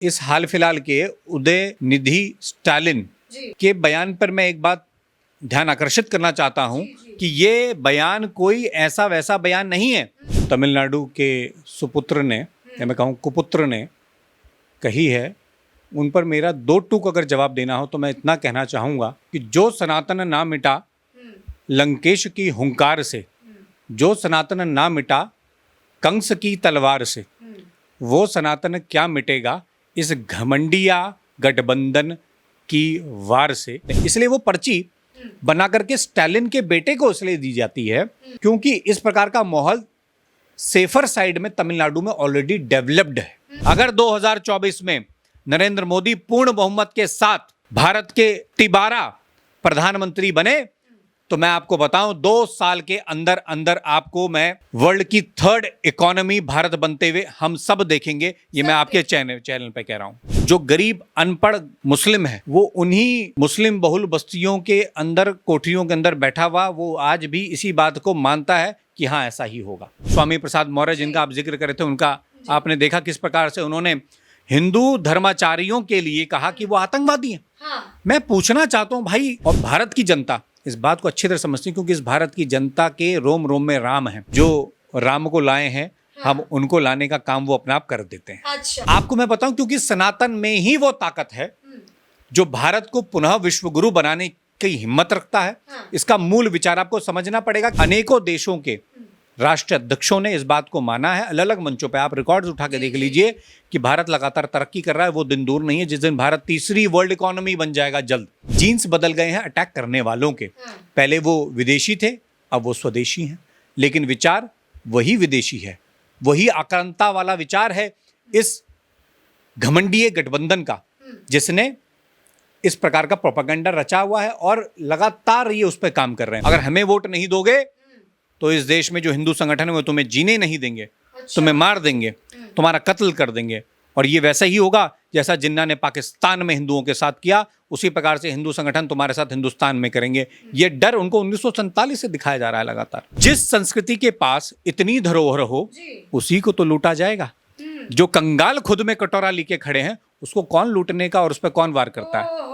इस हाल फिलहाल के उदयनिधि स्टालिन के बयान पर मैं एक बात ध्यान आकर्षित करना चाहता हूं कि ये बयान कोई ऐसा वैसा बयान नहीं है। तमिलनाडु के सुपुत्र ने या मैं कहूँ कुपुत्र ने कही है। उन पर मेरा दो टूक अगर जवाब देना हो तो मैं इतना कहना चाहूँगा कि जो सनातन ना मिटा लंकेश की हुंकार से, जो सनातन ना मिटा कंस की तलवार से, वो सनातन क्या मिटेगा इस घमंडिया गठबंधन की वार से। इसलिए वो पर्ची बना करके स्टालिन के बेटे को इसलिए दी जाती है क्योंकि इस प्रकार का माहौल सेफर साइड में तमिलनाडु में ऑलरेडी डेवलप्ड है। अगर 2024 में नरेंद्र मोदी पूर्ण बहुमत के साथ भारत के 12 प्रधानमंत्री बने तो मैं आपको बताऊं 2 साल के अंदर अंदर आपको मैं वर्ल्ड की 3rd इकोनॉमी भारत बनते हुए हम सब देखेंगे। ये मैं आपके चैनल पे कह रहा हूं। जो गरीब अनपढ़ मुस्लिम है वो उन्हीं मुस्लिम बहुल बस्तियों के अंदर कोठरियों के अंदर बैठा हुआ वो आज भी इसी बात को मानता है कि हाँ ऐसा ही होगा। स्वामी प्रसाद मौर्य जिनका आप जिक्र करे थे, उनका आपने देखा किस प्रकार से उन्होंने हिंदू धर्माचार्यों के लिए कहा कि वो आतंकवादी हैं। हाँ। मैं पूछना चाहता हूं भाई, और भारत की जनता इस बात को अच्छी तरह समझती है क्योंकि इस भारत की जनता के रोम रोम में राम है। जो राम को लाए हैं हाँ। हम उनको लाने का काम वो अपने आप कर देते हैं। अच्छा। आपको मैं बताऊं क्योंकि सनातन में ही वो ताकत है जो भारत को पुनः विश्वगुरु बनाने की हिम्मत रखता है। हाँ। इसका मूल विचार आपको समझना पड़ेगा। अनेकों देशों के राष्ट्र अध्यक्षों ने इस बात को माना है। अलग अलग मंचों पे आप रिकॉर्ड्स उठा के देख लीजिए कि भारत लगातार तरक्की कर रहा है। वो दिन दूर नहीं है जिस दिन भारत तीसरी वर्ल्ड इकोनॉमी बन जाएगा जल्द। जीन्स बदल गए हैं अटैक करने वालों के। पहले वो विदेशी थे, अब वो स्वदेशी हैं, लेकिन विचार वही विदेशी है। वही आक्रांता वाला विचार है इस घमंडीय गठबंधन का, जिसने इस प्रकार का प्रोपेगेंडा रचा हुआ है और लगातार ये उस पर काम कर रहे हैं। अगर हमें वोट नहीं दोगे तो इस देश में जो हिंदू संगठन है वो तुम्हें जीने नहीं देंगे। अच्छा। तुम्हें मार देंगे, तुम्हारा कत्ल कर देंगे। और ये वैसा ही होगा जैसा जिन्ना ने पाकिस्तान में हिंदुओं के साथ किया, उसी प्रकार से हिंदू संगठन तुम्हारे साथ हिंदुस्तान में करेंगे। ये डर उनको 1947 से दिखाया जा रहा है लगातार। जिस संस्कृति के पास इतनी धरोहर हो उसी को तो लूटा जाएगा। जो कंगाल खुद में कटोरा लेके खड़े हैं उसको कौन लूटने का और उस पर कौन वार करता है।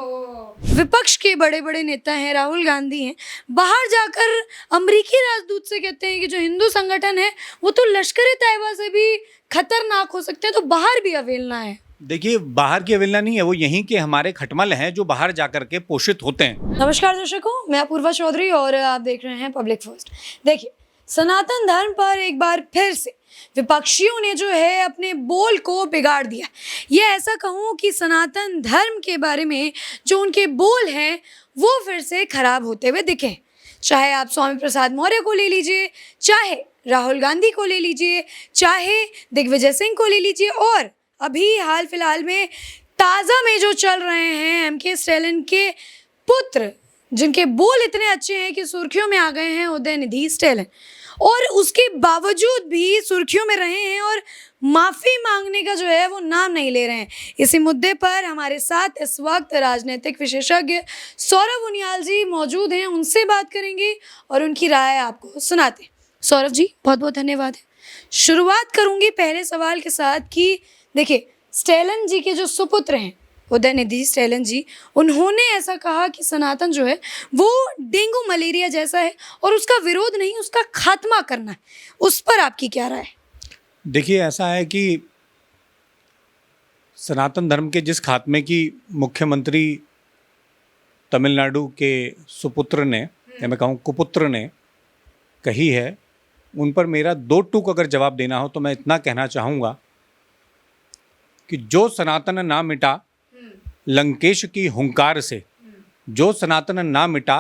विपक्ष के बड़े बड़े नेता हैं, राहुल गांधी हैं, बाहर जाकर अमेरिकी राजदूत से कहते हैं कि जो हिंदू संगठन है वो तो लश्कर ए तैयबा से भी खतरनाक हो सकते हैं, तो बाहर भी अवहेलना है। देखिए, बाहर की अवहेलना नहीं है, वो यहीं के हमारे खटमल हैं जो बाहर जाकर के पोषित होते हैं। नमस्कार दर्शकों, मैं अपूर्वा चौधरी और आप देख रहे हैं पब्लिक फर्स्ट। देखिए, सनातन धर्म पर एक बार फिर से विपक्षियों ने जो है अपने बोल को बिगाड़ दिया। ये ऐसा कहूँ कि सनातन धर्म के बारे में जो उनके बोल हैं वो फिर से खराब होते हुए दिखे। चाहे आप स्वामी प्रसाद मौर्य को ले लीजिए, चाहे राहुल गांधी को ले लीजिए, चाहे दिग्विजय सिंह को ले लीजिए, और अभी हाल फिलहाल में ताज़ा में जो चल रहे हैं एमके स्टालिन के पुत्र, जिनके बोल इतने अच्छे हैं कि सुर्खियों में आ गए हैं, उदयनिधि स्टालिन, और उसके बावजूद भी सुर्खियों में रहे हैं और माफ़ी मांगने का जो है वो नाम नहीं ले रहे हैं। इसी मुद्दे पर हमारे साथ इस वक्त राजनीतिक विशेषज्ञ सौरभ उनियाल जी मौजूद हैं। उनसे बात करेंगे और उनकी राय आपको सुनाते हैं। सौरभ जी, बहुत बहुत धन्यवाद। शुरुआत करूँगी पहले सवाल के साथ कि देखिए, स्टालिन जी के जो सुपुत्र हैं उदयनिधि स्टालिन जी, उन्होंने ऐसा कहा कि सनातन जो है वो डेंगू मलेरिया जैसा है और उसका विरोध नहीं, उसका खात्मा करना है। उस पर आपकी क्या राय है? देखिए, ऐसा है कि सनातन धर्म के जिस खात्मे की मुख्यमंत्री तमिलनाडु के सुपुत्र ने या मैं कहूँ कुपुत्र ने कही है, उन पर मेरा दो टूक अगर जवाब देना हो तो मैं इतना कहना चाहूँगा कि जो सनातन ना मिटा लंकेश की हुंकार से, जो सनातन ना मिटा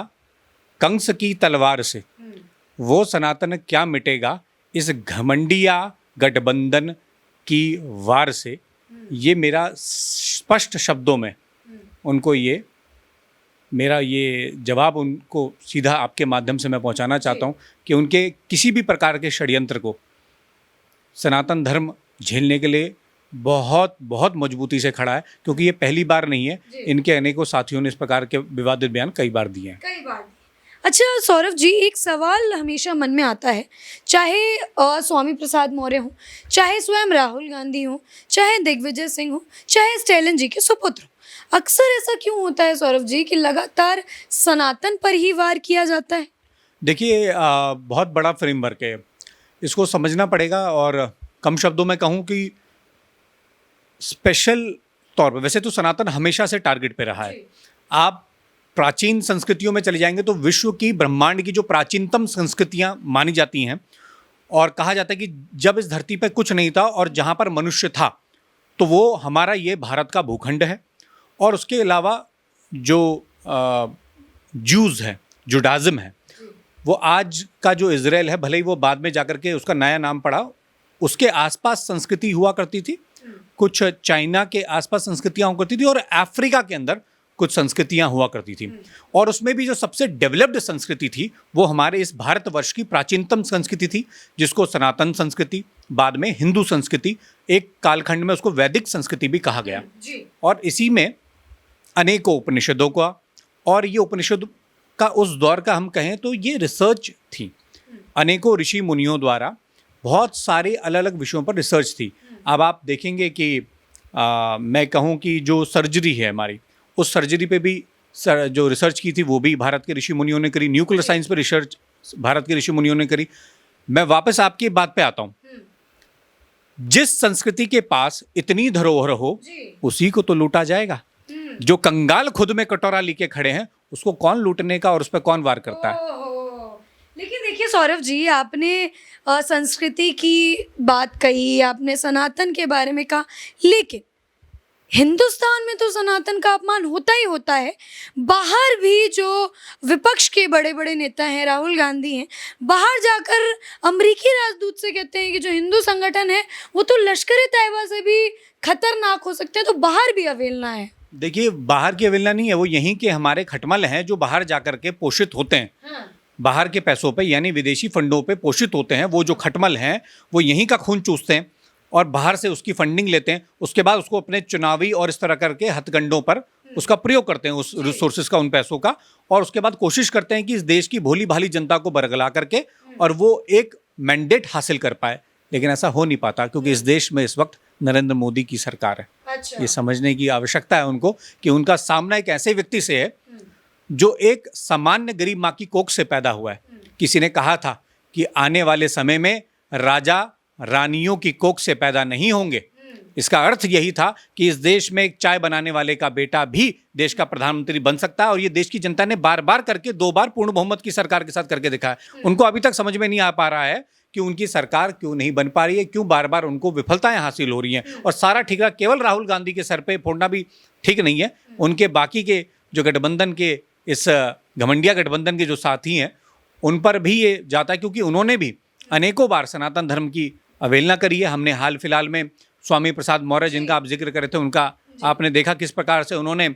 कंस की तलवार से, वो सनातन क्या मिटेगा इस घमंडिया गठबंधन की वार से। ये मेरा स्पष्ट शब्दों में उनको मेरा ये जवाब उनको सीधा आपके माध्यम से मैं पहुंचाना चाहता हूं कि उनके किसी भी प्रकार के षड्यंत्र को सनातन धर्म झेलने के लिए बहुत बहुत मजबूती से खड़ा है, क्योंकि ये पहली बार नहीं है। इनके अनेकों साथियों ने इस प्रकार के विवादित बयान कई बार दिए हैं। अच्छा सौरभ जी, एक सवाल हमेशा मन में आता है, चाहे स्वामी प्रसाद मौर्य हो, चाहे स्वयं राहुल गांधी हो, चाहे दिग्विजय सिंह हो, चाहे स्टैलिन जी के सुपुत्र हो, अक्सर ऐसा क्यों होता है सौरभ जी कि लगातार सनातन पर ही वार किया जाता है? देखिए, बहुत बड़ा फ्रेमवर्क है, इसको समझना पड़ेगा। और कम शब्दों में कहूँ कि स्पेशल तौर पर, वैसे तो सनातन हमेशा से टारगेट पे रहा है। आप प्राचीन संस्कृतियों में चले जाएंगे तो विश्व की, ब्रह्मांड की जो प्राचीनतम संस्कृतियां मानी जाती हैं, और कहा जाता है कि जब इस धरती पर कुछ नहीं था और जहां पर मनुष्य था, तो वो हमारा ये भारत का भूखंड है। और उसके अलावा जो जूज है, जुडाइज्म है, वो आज का जो इजराइल है, भले ही वो बाद में जाकर के उसका नया नाम पड़ा, उसके आसपास संस्कृति हुआ करती थी। कुछ चाइना के आसपास संस्कृतियां हुआ करती थी, और अफ्रीका के अंदर कुछ संस्कृतियां हुआ करती थी। और उसमें भी जो सबसे डेवलप्ड संस्कृति थी वो हमारे इस भारतवर्ष की प्राचीनतम संस्कृति थी, जिसको सनातन संस्कृति, बाद में हिंदू संस्कृति, एक कालखंड में उसको वैदिक संस्कृति भी कहा गया। और इसी में अनेकों उपनिषदों का, और ये उपनिषद का उस दौर का हम कहें तो ये रिसर्च थी। अनेकों ऋषि मुनियों द्वारा बहुत सारे अलग अलग विषयों पर रिसर्च थी। अब आप देखेंगे कि मैं कहूँ कि जो सर्जरी है हमारी, उस सर्जरी पे भी जो रिसर्च की थी वो भी भारत के ऋषि मुनियों ने करी। न्यूक्लियर साइंस पे रिसर्च भारत के ऋषि मुनियों ने करी। मैं वापस आपकी बात पे आता हूँ, जिस संस्कृति के पास इतनी धरोहर हो उसी को तो लूटा जाएगा। जो कंगाल खुद में कटोरा लेके खड़े हैं उसको कौन लूटने का और उस पर कौन वार करता है? लेकिन देखिए सौरभ जी, आपने संस्कृति की बात कही, आपने सनातन के बारे में कहा, लेकिन हिंदुस्तान में तो सनातन का अपमान होता ही होता है। बाहर भी जो विपक्ष के बड़े बड़े नेता हैं, राहुल गांधी हैं, बाहर जाकर अमरीकी राजदूत से कहते हैं कि जो हिंदू संगठन है वो तो लश्कर-ए-तैयबा से भी खतरनाक हो सकते हैं, तो बाहर भी अवहेलना है। देखिए, बाहर की अवहेलना नहीं है, वो यहीं के हमारे खटमल हैं जो बाहर जाकर के पोषित होते हैं। हाँ। बाहर के पैसों पे, यानी विदेशी फंडों पे पोषित होते हैं। वो जो खटमल हैं वो यहीं का खून चूसते हैं और बाहर से उसकी फंडिंग लेते हैं। उसके बाद उसको अपने चुनावी और इस तरह करके हथकंडों पर उसका प्रयोग करते हैं, उस रिसोर्सेज का, उन पैसों का। और उसके बाद कोशिश करते हैं कि इस देश की भोली भाली जनता को बरगला करके और वो एक मैंडेट हासिल कर पाए। लेकिन ऐसा हो नहीं पाता, क्योंकि इस देश में इस वक्त नरेंद्र मोदी की सरकार है। अच्छा। ये समझने की आवश्यकता है उनको कि उनका सामना एक ऐसे व्यक्ति से है जो एक सामान्य गरीब माँ की कोख से पैदा हुआ है। किसी ने कहा था कि आने वाले समय में राजा रानियों की कोख से पैदा नहीं होंगे। इसका अर्थ यही था कि इस देश में एक चाय बनाने वाले का बेटा भी देश का प्रधानमंत्री बन सकता है। और ये देश की जनता ने बार बार करके, 2 बार पूर्ण बहुमत की सरकार के साथ करके देखा है। उनको अभी तक समझ में नहीं आ पा रहा है कि उनकी सरकार क्यों नहीं बन पा रही है, क्यों बार बार उनको विफलताएं हासिल हो रही हैं। और सारा ठिकाना केवल राहुल गांधी के सर पे फोड़ना भी ठीक नहीं है। उनके बाकी के जो गठबंधन के, इस घमंडिया गठबंधन के जो साथी हैं, उन पर भी ये जाता है, क्योंकि उन्होंने भी अनेकों बार सनातन धर्म की अवहेलना करी है। हमने हाल फिलहाल में स्वामी प्रसाद मौर्य, जिनका आप जिक्र कर रहे थे, उनका आपने देखा किस प्रकार से उन्होंने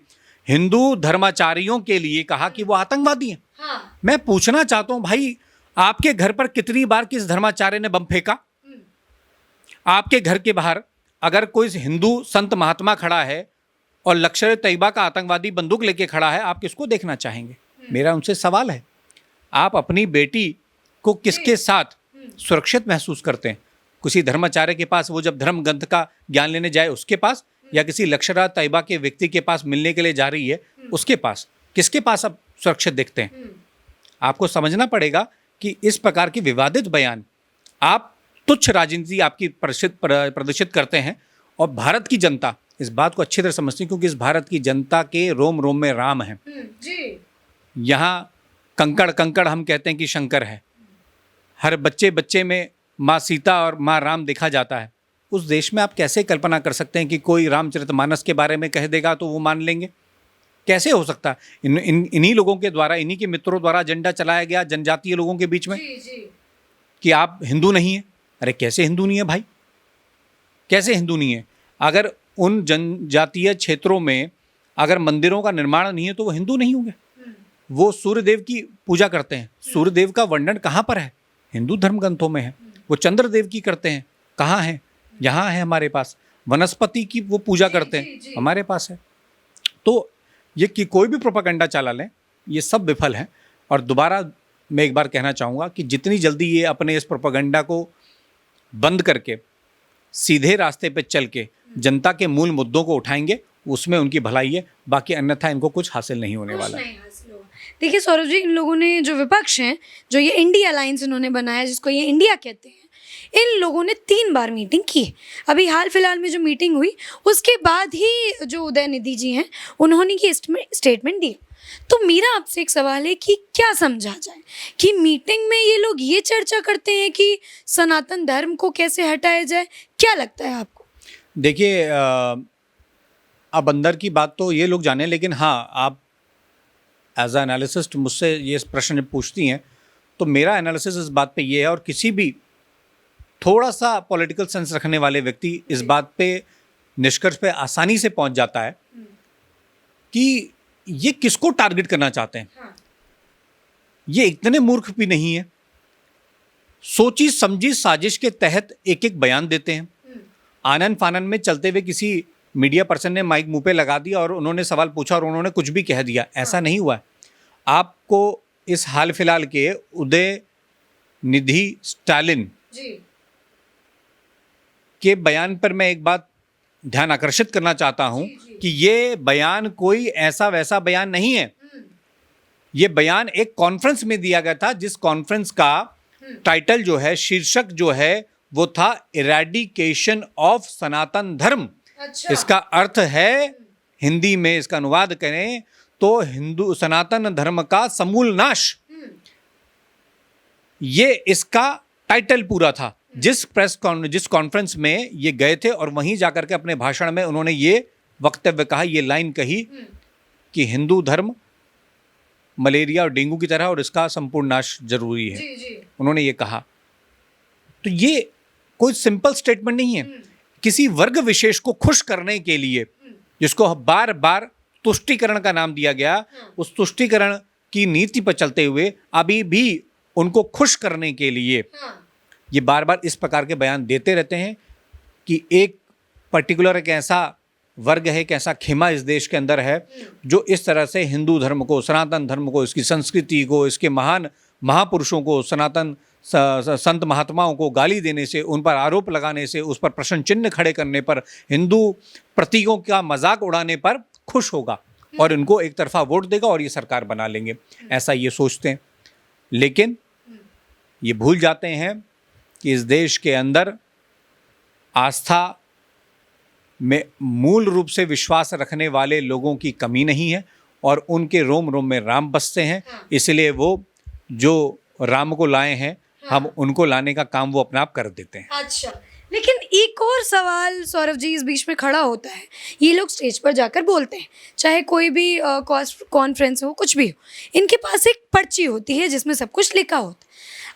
हिंदू धर्माचार्यों के लिए कहा कि वो आतंकवादी हैं। हाँ। मैं पूछना चाहता हूं, भाई आपके घर पर कितनी बार किस धर्माचार्य ने बम फेंका? आपके घर के बाहर अगर कोई हिंदू संत महात्मा खड़ा है और लश्कर-ए-तैयबा का आतंकवादी बंदूक लेके खड़ा है, आप किसको देखना चाहेंगे? मेरा उनसे सवाल है, आप अपनी बेटी को किसके साथ सुरक्षित महसूस करते हैं? किसी धर्माचार्य के पास, वो जब धर्म ग्रंथ का ज्ञान लेने जाए उसके पास, या किसी लश्कर-ए-तैयबा के व्यक्ति के पास मिलने के लिए जा रही है उसके पास? किसके पास आप सुरक्षित देखते हैं? आपको समझना पड़ेगा कि इस प्रकार के विवादित बयान, आप तुच्छ राजनीति आपकी प्रदर्शित करते हैं। और भारत की जनता इस बात को अच्छी तरह समझती है, क्योंकि इस भारत की जनता के रोम रोम में राम है। यहाँ कंकड़ कंकड़ हम कहते हैं कि शंकर है। हर बच्चे बच्चे में माँ सीता और माँ राम देखा जाता है। उस देश में आप कैसे कल्पना कर सकते हैं कि कोई रामचरितमानस के बारे में कह देगा तो वो मान लेंगे? कैसे हो सकता है? इन्हीं लोगों के द्वारा, इन्हीं के मित्रों द्वारा एजेंडा चलाया गया जनजातीय लोगों के बीच में कि आप हिंदू नहीं हैं। अरे कैसे हिंदू नहीं है भाई? कैसे हिंदू नहीं है? अगर उन जनजातीय क्षेत्रों में अगर मंदिरों का निर्माण नहीं है तो वो हिंदू नहीं होंगे। वो सूर्यदेव की पूजा करते हैं। सूर्यदेव का वर्णन कहाँ पर है? हिंदू धर्म ग्रंथों में है। वो चंद्रदेव की करते हैं, कहाँ है? यहाँ है हमारे पास। वनस्पति की वो पूजा करते हैं, हमारे पास है। तो ये कि कोई भी प्रोपेगेंडा चला लें, ये सब विफल है। और दोबारा मैं एक बार कहना चाहूँगा कि जितनी जल्दी ये अपने इस प्रोपेगेंडा को बंद करके सीधे रास्ते पे चल के जनता के मूल मुद्दों को उठाएंगे, उसमें उनकी भलाई है, बाकी अन्यथा इनको कुछ हासिल नहीं होने वाला है। देखिए सौरभ जी, इन लोगों ने जो विपक्ष हैं, जो ये इंडिया अलायंस इन्होंने बनाया, जिसको ये इंडिया कहते हैं, इन लोगों ने 3 बार मीटिंग की। अभी हाल फिलहाल में जो मीटिंग हुई उसके बाद ही जो उदयनिधि जी हैं उन्होंने ये स्टेटमेंट दी। तो मेरा आपसे एक सवाल है कि क्या समझा जाए कि मीटिंग में ये लोग ये चर्चा करते हैं कि सनातन धर्म को कैसे हटाया जाए, क्या लगता है आपको? देखिए, अब अंदर की बात तो ये लोग जाने, लेकिन हाँ, आप एज अ एनालिसिस्ट मुझसे ये प्रश्न जब पूछती हैं तो मेरा एनालिसिस इस बात पे ये है, और किसी भी थोड़ा सा पॉलिटिकल सेंस रखने वाले व्यक्ति इस बात पे निष्कर्ष पे आसानी से पहुंच जाता है कि ये किसको टारगेट करना चाहते हैं। हाँ। ये इतने मूर्ख भी नहीं है, सोची समझी साजिश के तहत एक एक बयान देते हैं। आनन फानन में चलते हुए किसी मीडिया पर्सन ने माइक मुंह पे लगा दिया और उन्होंने सवाल पूछा और उन्होंने कुछ भी कह दिया, ऐसा नहीं हुआ है। आपको इस हाल फिलहाल के उदयनिधि स्टालिन के बयान पर मैं एक बात ध्यान आकर्षित करना चाहता हूं कि ये बयान कोई ऐसा वैसा बयान नहीं है। ये बयान एक कॉन्फ्रेंस में दिया गया था, जिस कॉन्फ्रेंस का टाइटल जो है, शीर्षक जो है, वो था इरेडिकेशन ऑफ सनातन धर्म। अच्छा। इसका अर्थ है, हिंदी में इसका अनुवाद करें तो हिंदू सनातन धर्म का समूल नाश। ये इसका टाइटल पूरा था। जिस कॉन्फ्रेंस में ये गए थे और वहीं जाकर के अपने भाषण में उन्होंने ये वक्तव्य कहा, ये लाइन कही कि हिंदू धर्म मलेरिया और डेंगू की तरह और इसका संपूर्ण नाश जरूरी है। जी। उन्होंने ये कहा। तो ये कोई सिंपल स्टेटमेंट नहीं है। किसी वर्ग विशेष को खुश करने के लिए, जिसको बार बार तुष्टीकरण का नाम दिया गया, उस तुष्टीकरण की नीति पर चलते हुए अभी भी उनको खुश करने के लिए ये बार बार इस प्रकार के बयान देते रहते हैं कि एक पर्टिकुलर एक ऐसा वर्ग है, एक ऐसा खेमा इस देश के अंदर है जो इस तरह से हिंदू धर्म को, सनातन धर्म को, इसकी संस्कृति को, इसके महान महापुरुषों को, सनातन संत महात्माओं को गाली देने से, उन पर आरोप लगाने से, उस पर प्रश्न चिन्ह खड़े करने पर, हिंदू प्रतीकों का मजाक उड़ाने पर खुश होगा और इनको एक तरफा वोट देगा और ये सरकार बना लेंगे, ऐसा ये सोचते हैं। लेकिन ये भूल जाते हैं कि इस देश के अंदर आस्था में मूल रूप से विश्वास रखने वाले लोगों की कमी नहीं है और उनके रोम रोम में राम बसते हैं। इसलिए वो जो राम को लाए हैं, हम उनको लाने का काम वो अपने आप कर देते हैं। अच्छा, लेकिन एक और सवाल सौरभ जी इस बीच में खड़ा होता है। ये लोग स्टेज पर जाकर बोलते हैं, चाहे कोई भी कॉन्फ्रेंस हो, कुछ भी हो, इनके पास एक पर्ची होती है जिसमें सब कुछ लिखा होता है।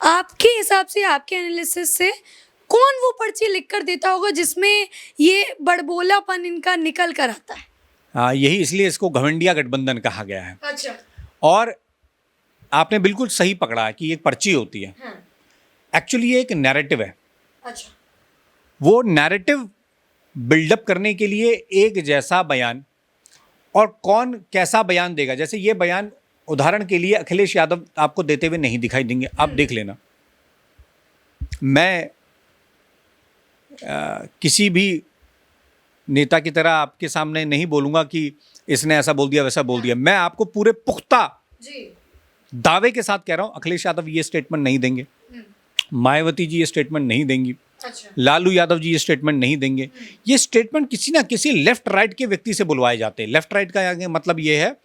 आपके हिसाब से, आपके एनालिसिस से, कौन वो पर्ची लिख कर देता होगा जिसमें ये बड़बोलापन इनका निकल कर आता है? हाँ, यही इसलिए इसको घमंडिया गठबंधन कहा गया है। अच्छा। और आपने बिल्कुल सही पकड़ा कि एक पर्ची होती है। एक्चुअली ये एक नैरेटिव है। अच्छा। वो नैरेटिव बिल्डअप करने के लिए एक जैसा बयान, और कौन कैसा बयान देगा, जैसे ये बयान उदाहरण के लिए अखिलेश यादव आपको देते हुए नहीं दिखाई देंगे, आप देख लेना। मैं किसी भी नेता की तरह आपके सामने नहीं बोलूंगा कि इसने ऐसा बोल दिया, वैसा बोल दिया। मैं आपको पूरे पुख्ता दावे के साथ कह रहा हूं, अखिलेश यादव ये स्टेटमेंट नहीं देंगे, मायावती जी ये स्टेटमेंट नहीं देंगी, अच्छा। लालू यादव जी ये स्टेटमेंट नहीं देंगे। ये स्टेटमेंट किसी ना किसी लेफ्ट राइट के व्यक्ति से बुलवाए जाते हैं। लेफ्ट राइट का मतलब ये है,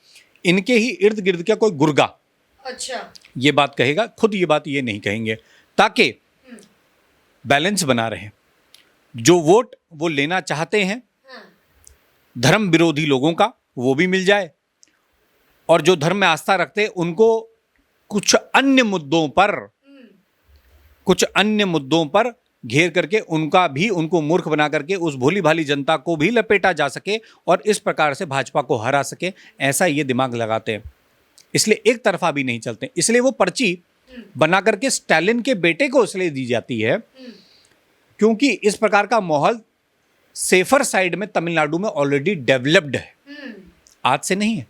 इनके ही इर्द गिर्द का कोई गुर्गा अच्छा ये बात कहेगा, खुद ये बात ये नहीं कहेंगे, ताकि बैलेंस बना रहे। जो वोट वो लेना चाहते हैं धर्म विरोधी लोगों का, वो भी मिल जाए, और जो धर्म में आस्था रखते हैं उनको कुछ अन्य मुद्दों पर घेर करके उनको मूर्ख बना करके उस भोली भाली जनता को भी लपेटा जा सके और इस प्रकार से भाजपा को हरा सके, ऐसा ये दिमाग लगाते हैं। इसलिए एक तरफा भी नहीं चलते। इसलिए वो पर्ची बना करके स्टालिन के बेटे को इसलिए दी जाती है क्योंकि इस प्रकार का माहौल सेफर साइड में तमिलनाडु में ऑलरेडी डेवलप्ड है। आज से नहीं है,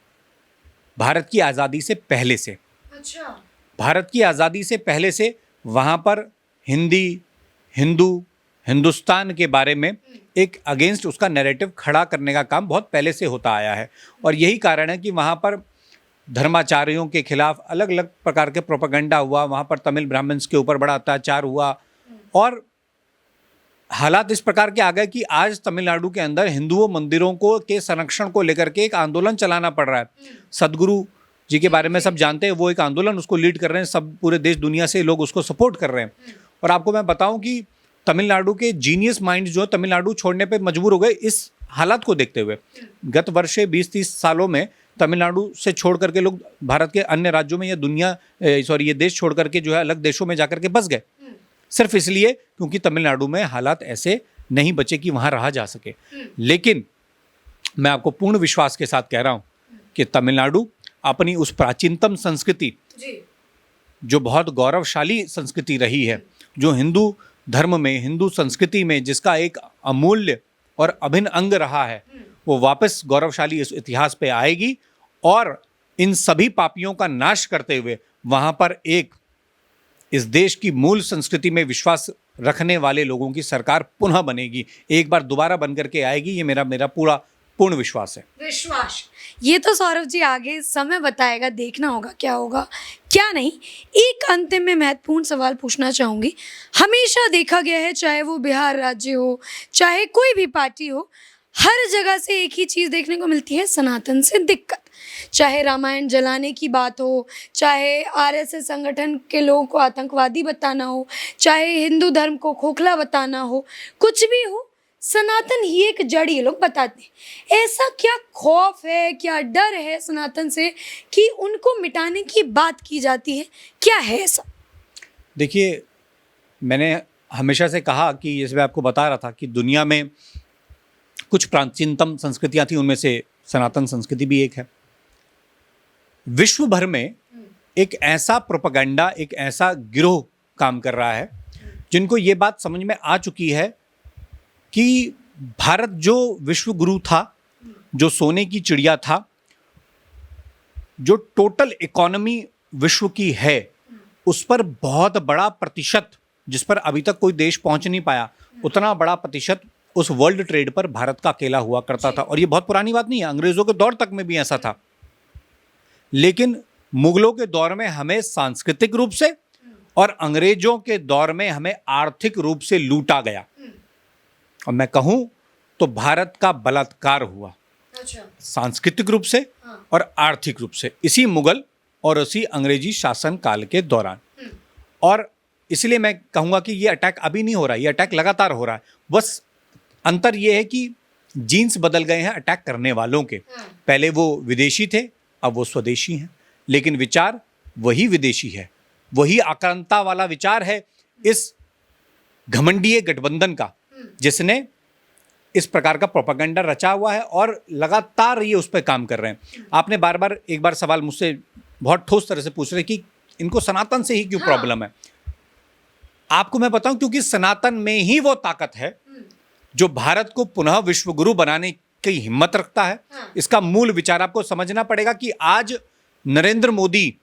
भारत की आज़ादी से पहले से। अच्छा। भारत की आज़ादी से पहले से वहाँ पर हिंदी, हिंदू, हिंदुस्तान के बारे में एक अगेंस्ट उसका नैरेटिव खड़ा करने का काम बहुत पहले से होता आया है। और यही कारण है कि वहाँ पर धर्माचार्यों के खिलाफ अलग अलग प्रकार के प्रोपेगेंडा हुआ, वहाँ पर तमिल ब्राह्मण्स के ऊपर बड़ा अत्याचार हुआ और हालात इस प्रकार के आ गए कि आज तमिलनाडु के अंदर हिंदुओं मंदिरों को के संरक्षण को लेकर के एक आंदोलन चलाना पड़ रहा है। सदगुरु जी के बारे में सब जानते हैं, वो एक आंदोलन उसको लीड कर रहे हैं, सब पूरे देश दुनिया से लोग उसको सपोर्ट कर रहे हैं। और आपको मैं बताऊं कि तमिलनाडु के जीनियस माइंड्स जो तमिलनाडु छोड़ने पे मजबूर हो गए इस हालात को देखते हुए। गत वर्षे 20-30 सालों में तमिलनाडु से छोड़ करके लोग भारत के अन्य राज्यों में या ये देश छोड़ करके जो है अलग देशों में जाकर के बस गए, सिर्फ इसलिए क्योंकि तमिलनाडु में हालात ऐसे नहीं बचे कि वहाँ रहा जा सके। लेकिन मैं आपको पूर्ण विश्वास के साथ कह रहा हूँ कि तमिलनाडु अपनी उस प्राचीनतम संस्कृति, जो बहुत गौरवशाली संस्कृति रही है, जो हिंदू धर्म में, हिंदू संस्कृति में जिसका एक अमूल्य और अभिन्न अंग रहा है, वो वापस गौरवशाली इस इतिहास पे आएगी और इन सभी पापियों का नाश करते हुए वहाँ पर एक इस देश की मूल संस्कृति में विश्वास रखने वाले लोगों की सरकार पुनः बनेगी, एक बार दोबारा बन करके आएगी। ये मेरा पूरा पूर्ण विश्वास है। विश्वास, ये तो सौरभ जी आगे समय बताएगा, देखना होगा क्या होगा क्या नहीं। एक अंतिम में महत्वपूर्ण सवाल पूछना चाहूँगी। हमेशा देखा गया है, चाहे वो बिहार राज्य हो, चाहे कोई भी पार्टी हो, हर जगह से एक ही चीज़ देखने को मिलती है, सनातन से दिक्कत। चाहे रामायण जलाने की बात हो, चाहे आरएसएस संगठन के लोगों को आतंकवादी बताना हो, चाहे हिंदू धर्म को खोखला बताना हो, कुछ भी हो, सनातन ही एक जड़ ये लोग बताते हैं। ऐसा क्या खौफ है, क्या डर है सनातन से कि उनको मिटाने की बात की जाती है, क्या है ऐसा? देखिए, मैंने हमेशा से कहा कि जैसे मैं आपको बता रहा था कि दुनिया में कुछ प्राचीनतम संस्कृतियां थी, उनमें से सनातन संस्कृति भी एक है। विश्व भर में एक ऐसा प्रोपेगेंडा, एक ऐसा गिरोह काम कर रहा है जिनको ये बात समझ में आ चुकी है कि भारत जो विश्व गुरु था, जो सोने की चिड़िया था, जो टोटल इकोनॉमी विश्व की है, उस पर बहुत बड़ा प्रतिशत, जिस पर अभी तक कोई देश पहुंच नहीं पाया, उतना बड़ा प्रतिशत उस वर्ल्ड ट्रेड पर भारत का अकेला हुआ करता था। और ये बहुत पुरानी बात नहीं है, अंग्रेजों के दौर तक में भी ऐसा था। लेकिन मुगलों के दौर में हमें सांस्कृतिक रूप से और अंग्रेजों के दौर में हमें आर्थिक रूप से लूटा गया। और मैं कहूं तो भारत का बलात्कार हुआ, सांस्कृतिक रूप से और आर्थिक रूप से, इसी मुगल और इसी अंग्रेजी शासन काल के दौरान। और इसलिए मैं कहूंगा कि ये अटैक अभी नहीं हो रहा है, ये अटैक लगातार हो रहा है। बस अंतर ये है कि जीन्स बदल गए हैं अटैक करने वालों के। पहले वो विदेशी थे, अब वो स्वदेशी हैं, लेकिन विचार वही विदेशी है, वही आक्रांता वाला विचार है इस घमंडीय गठबंधन का, जिसने इस प्रकार का प्रोपेगेंडा रचा हुआ है और लगातार ये उस पर काम कर रहे हैं। आपने बार बार एक बार सवाल मुझसे बहुत ठोस तरह से पूछ रहे कि इनको सनातन से ही क्यों प्रॉब्लम है। आपको मैं बताऊं, क्योंकि सनातन में ही वो ताकत है जो भारत को पुनः विश्व गुरु बनाने की हिम्मत रखता है। इसका मूल विचार आपको समझना पड़ेगा कि आज नरेंद्र मोदी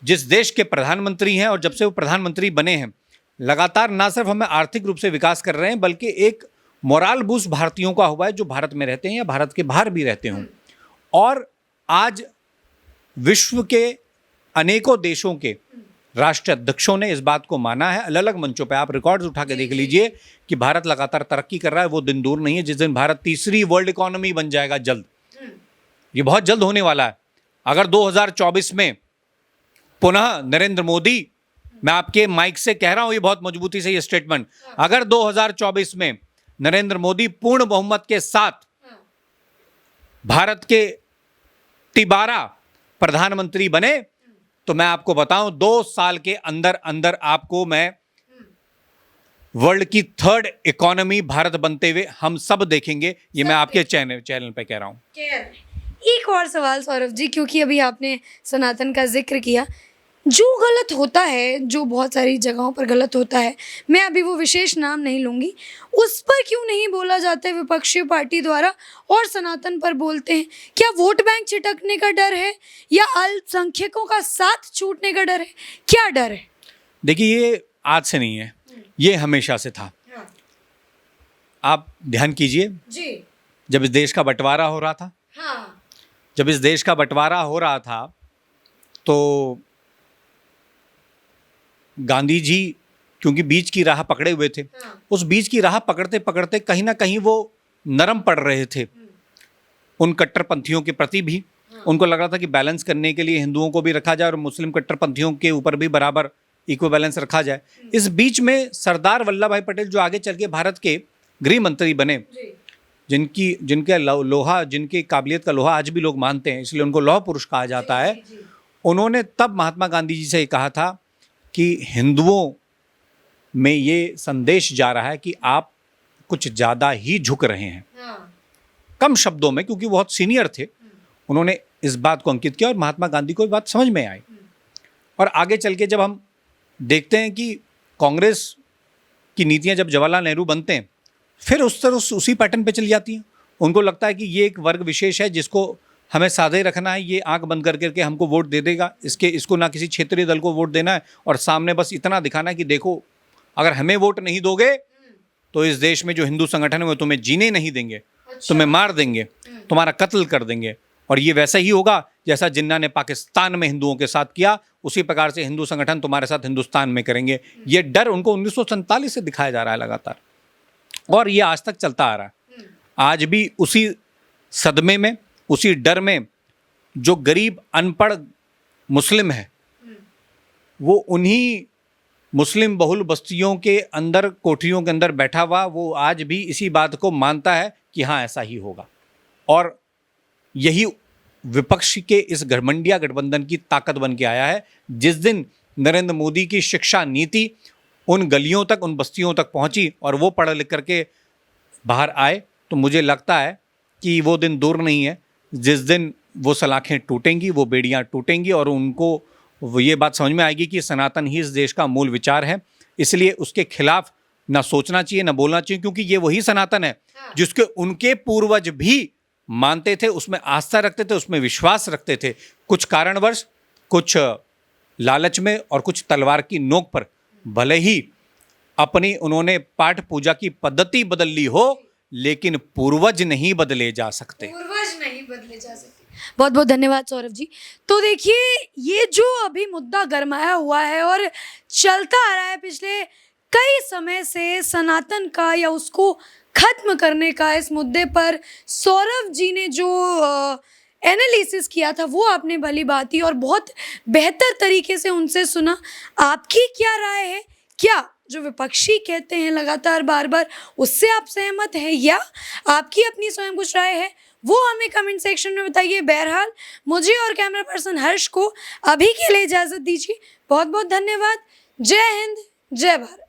जिस देश के प्रधानमंत्री हैं, और जब से वो प्रधानमंत्री बने हैं, लगातार ना सिर्फ हमें आर्थिक रूप से विकास कर रहे हैं, बल्कि एक मोरल बूस्ट भारतीयों का हुआ है जो भारत में रहते हैं या भारत के बाहर भी रहते हों। और आज विश्व के अनेकों देशों के राष्ट्र अध्यक्षों ने इस बात को माना है, अलग अलग मंचों पे आप रिकॉर्ड्स उठा के देख लीजिए कि भारत लगातार तरक्की कर रहा है। वो दिन दूर नहीं है जिस दिन भारत तीसरी वर्ल्ड इकोनॉमी बन जाएगा, जल्द, ये बहुत जल्द होने वाला है। अगर 2024 में पुनः नरेंद्र मोदी, मैं आपके माइक से कह रहा हूं ये बहुत मजबूती से ये स्टेटमेंट, अगर 2024 में नरेंद्र मोदी पूर्ण बहुमत के साथ भारत के 12 प्रधानमंत्री बने, तो मैं आपको बताऊं 2 साल के अंदर अंदर आपको मैं वर्ल्ड की 3rd इकोनॉमी भारत बनते हुए हम सब देखेंगे। ये मैं आपके चैनल पे कह रहा हूं। एक और सवाल सौरभ जी, क्योंकि अभी आपने सनातन का जिक्र किया, जो गलत होता है, जो बहुत सारी जगहों पर गलत होता है, मैं अभी वो विशेष नाम नहीं लूँगी, उस पर क्यों नहीं बोला जाता है विपक्षी पार्टी द्वारा और सनातन पर बोलते हैं? क्या वोट बैंक छिटकने का डर है या अल्पसंख्यकों का साथ छूटने का डर है? क्या डर है? देखिए, ये आज से नहीं है, ये हमेशा से था। आप ध्यान कीजिए, जी। जब इस देश का बंटवारा हो रहा था, हाँ। जब इस देश का बंटवारा हो रहा था तो गांधी जी क्योंकि बीच की राह पकड़े हुए थे, उस बीच की राह पकड़ते पकड़ते कहीं ना कहीं वो नरम पड़ रहे थे उन कट्टरपंथियों के प्रति भी। उनको लग रहा था कि बैलेंस करने के लिए हिंदुओं को भी रखा जाए और मुस्लिम कट्टरपंथियों के ऊपर भी बराबर इक्वल बैलेंस रखा जाए। इस बीच में सरदार वल्लभ भाई पटेल, जो आगे चल के भारत के गृह मंत्री बने, जिनके लोहा, जिनकी काबिलियत का लोहा आज भी लोग मानते हैं, इसलिए उनको लौह पुरुष कहा जाता है, उन्होंने तब महात्मा गांधी जी से कहा था कि हिंदुओं में ये संदेश जा रहा है कि आप कुछ ज़्यादा ही झुक रहे हैं। कम शब्दों में, क्योंकि बहुत सीनियर थे, उन्होंने इस बात को अंकित किया और महात्मा गांधी को ये बात समझ में आई। और आगे चल के जब हम देखते हैं कि कांग्रेस की नीतियां जब जवाहरलाल नेहरू बनते हैं, फिर उसी पैटर्न पे चली जाती हैं। उनको लगता है कि ये एक वर्ग विशेष है जिसको हमें साधे रखना है, ये आंख बंद करके हमको वोट दे देगा, इसको ना किसी क्षेत्रीय दल को वोट देना है और सामने बस इतना दिखाना है कि देखो अगर हमें वोट नहीं दोगे तो इस देश में जो हिंदू संगठन है वो तुम्हें जीने नहीं देंगे, तुम्हें मार देंगे, तुम्हारा कत्ल कर देंगे। और ये वैसा ही होगा जैसा जिन्ना ने पाकिस्तान में हिंदुओं के साथ किया, उसी प्रकार से हिंदू संगठन तुम्हारे साथ हिंदुस्तान में करेंगे। ये डर उनको 1947 से दिखाया जा रहा है लगातार, और ये आज तक चलता आ रहा है। आज भी उसी सदमे में, उसी डर में जो गरीब अनपढ़ मुस्लिम है, वो उन्हीं मुस्लिम बहुल बस्तियों के अंदर, कोठरियों के अंदर बैठा हुआ, वो आज भी इसी बात को मानता है कि हाँ ऐसा ही होगा। और यही विपक्ष के इस घमंडिया गठबंधन की ताकत बन के आया है। जिस दिन नरेंद्र मोदी की शिक्षा नीति उन गलियों तक, उन बस्तियों तक पहुंची और वो पढ़ लिख करके बाहर आए, तो मुझे लगता है कि वो दिन दूर नहीं है जिस दिन वो सलाखें टूटेंगी, वो बेड़ियां टूटेंगी और उनको वो ये बात समझ में आएगी कि सनातन ही इस देश का मूल विचार है। इसलिए उसके खिलाफ ना सोचना चाहिए, ना बोलना चाहिए, क्योंकि ये वही सनातन है जिसके उनके पूर्वज भी मानते थे, उसमें आस्था रखते थे, उसमें विश्वास रखते थे। कुछ कारणवश, कुछ लालच में और कुछ तलवार की नोक पर भले ही अपनी उन्होंने पाठ पूजा की पद्धति बदल ली हो, लेकिन पूर्वज नहीं बदले जा सकते। पूर्वज नहीं बदले जा सकते। बहुत बहुत धन्यवाद सौरभ जी। तो देखिए, ये जो अभी मुद्दा गरमाया हुआ है और चलता आ रहा है पिछले कई समय से, सनातन का या उसको खत्म करने का, इस मुद्दे पर सौरभ जी ने जो एनालिसिस किया था वो आपने भली भांति और बहुत बेहतर तरीके से उनसे सुना। आपकी क्या राय है? क्या जो विपक्षी कहते हैं लगातार बार बार, उससे आप सहमत हैं या आपकी अपनी स्वयं कुछ राय है? वो हमें कमेंट सेक्शन में बताइए। बहरहाल मुझे और कैमरा पर्सन हर्ष को अभी के लिए इजाज़त दीजिए। बहुत बहुत धन्यवाद। जय हिंद, जय भारत।